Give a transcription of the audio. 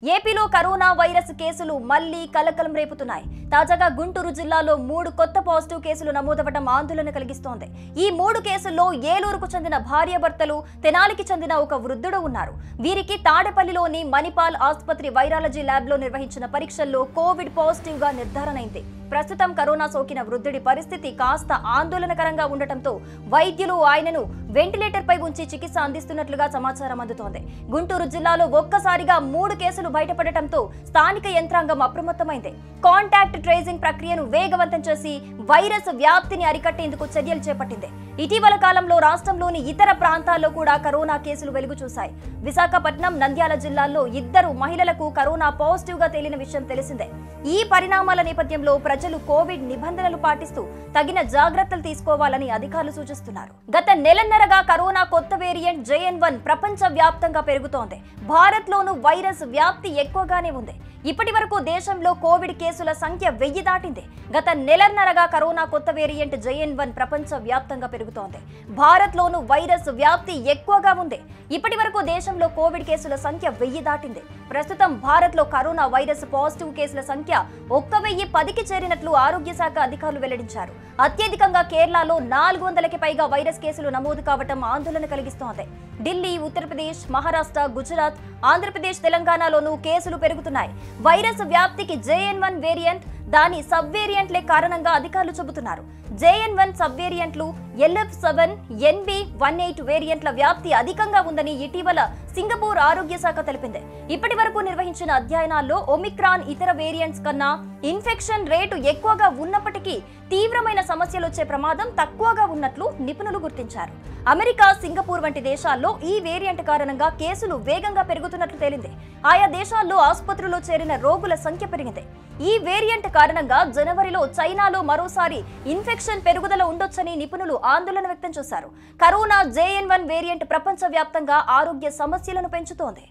ఏపీలో corona virus కేసులు మళ్లీ కలకలం రేపుతున్నాయి. తాజాగా గుంటూరు జిల్లాలో 3 కొత్త పాజిటివ్ కేసులు నమోదవడం ఆందోళన కలిగిస్తోంది. ఈ 3 కేసుల్లో ఏలూరుకు చెందిన భార్యాభర్తలు, తెనాలికి చెందిన ఒక వృద్ధుడు ఉన్నారు. వీరికి తాడేపల్లిలోని మణిపాల్ ఆసుపత్రి వైరాలజీ ల్యాబ్లో నిర్వహించిన పరీక్షల్లో కోవిడ్ పాజిటివ్ గా నిర్ధారణ అయింది. ప్రస్తుతం కరోనా సోకిన వృద్ధుడి పరిస్థితి కాస్త ఆందోళనకరంగా ఉండటంతో వైద్యులు ఆయనను వెంటిలేటర్ పై ఉంచి చికిత్స అందిస్తున్నట్లుగా సమాచారం అందుతోంది. గుంటూరు జిల్లాలో ఒక్కసారిగా 3 కేసులు బయటపడటంతో స్థానిక యంత్రాంగం అప్రమత్తమైంది. కాంటాక్ట్ ట్రేసింగ్ ప్రక్రియను వేగవంతం చేసి వైరస్ వ్యాప్తిని అరికట్టేందుకు చర్యలు చేపట్టింది. ఇటీవల కాలంలో రాష్ట్రంలోని ఇతర ప్రాంతాల్లో కూడా కరోనా కేసులు వెలుగు చూశాయి. విశాఖపట్నం, నంద్యాల జిల్లాల్లో 2 మహిళలకు కరోనా పాజిటివ్ గా తేలిన విషయం తెలిసిందే. ఈ పరిణామాల నేపథ్యంలో ప్రజలు కోవిడ్ నిబంధనలు పాటిస్తూ తగిన జాగ్రత్తలు తీసుకోవాలని అధికారులు సూచిస్తున్నారు. గత నెలన్నరగా కరోనా కొత్త వేరియంట్ JN1 ప్రపంచ వ్యాప్తంగా పెరుగుతోంది. భారత్ లోనూ వైరస్ వ్యాప్తి ఎక్కువగానే ఉంది. ఇప్పటి వరకు దేశంలో కోవిడ్ కేసుల సంఖ్య 1000 దాటింది. గత నెలన్నరగా కరోనా కొత్త వేరియంట్ JN1 ప్రపంచ వ్యాప్తంగా పెరుగుతోంది. భారత్ లోనూ వైరస్ వ్యాప్తి ఎక్కువగా ఉంది. ఇప్పటి వరకు దేశంలో కోవిడ్ కేసుల సంఖ్య 1000 దాటింది. ప్రస్తుతం భారత్ లో కరోనా వైరస్ పాజిటివ్ కేసుల సంఖ్య 1010కి చేరినట్లు ఆరోగ్య శాఖ అధికారులు వెల్లడించారు. అత్యధికంగా కేరళలో 400కి పైగా వైరస్ కేసులు నమోదు కావడం ఆందోళన కలిగిస్తోంది. ఢిల్లీ, ఉత్తరప్రదేశ్, మహారాష్ట్ర, గుజరాత్, ఆంధ్రప్రదేశ్, తెలంగాణలోనూ కేసులు పెరుగుతున్నాయి. వైరస్ వ్యాప్తికి JN1 వేరియంట్, దాని సబ్ వేరియంట్లే కారణంగా అధికారులు చెబుతున్నారు. JN1 సబ్ వేరియంట్లు LF7, NB18 వేరియంట్ల వ్యాప్తి అధికంగా ఉందని ఇటీవల సింగపూర్ ఆరోగ్య శాఖ తెలిపింది. ఇప్పటి వరకు నిర్వహించిన అధ్యయనాల్లో ఒమిక్రాన్ ఇతర వేరియంట్స్ కన్నా ఇన్ఫెక్షన్ రేటు ఎక్కువగా ఉన్నప్పటికీ తీవ్రమైన సమస్యలు వచ్చే ప్రమాదం తక్కువగా ఉన్నట్లు నిపుణులు గుర్తించారు. అమెరికా, సింగపూర్ వంటి దేశాల్లో ఈ వేరియంట్ కారణంగా కేసులు వేగంగా పెరుగుతున్నట్లు తేలింది. ఆయా దేశాల్లో ఆసుపత్రుల్లో చేరిన రోగుల సంఖ్య పెరిగింది. ఈ వేరియంట్ కారణంగా జనవరిలో చైనాలో మరోసారి ఇన్ఫెక్షన్ పెరుగుదల ఉండొచ్చని నిపుణులు ఆందోళన వ్యక్తం చేశారు. కరోనా JN1 వేరియంట్ ప్రపంచవ్యాప్తంగా ఆరోగ్య సమస్యలను పెంచుతోంది.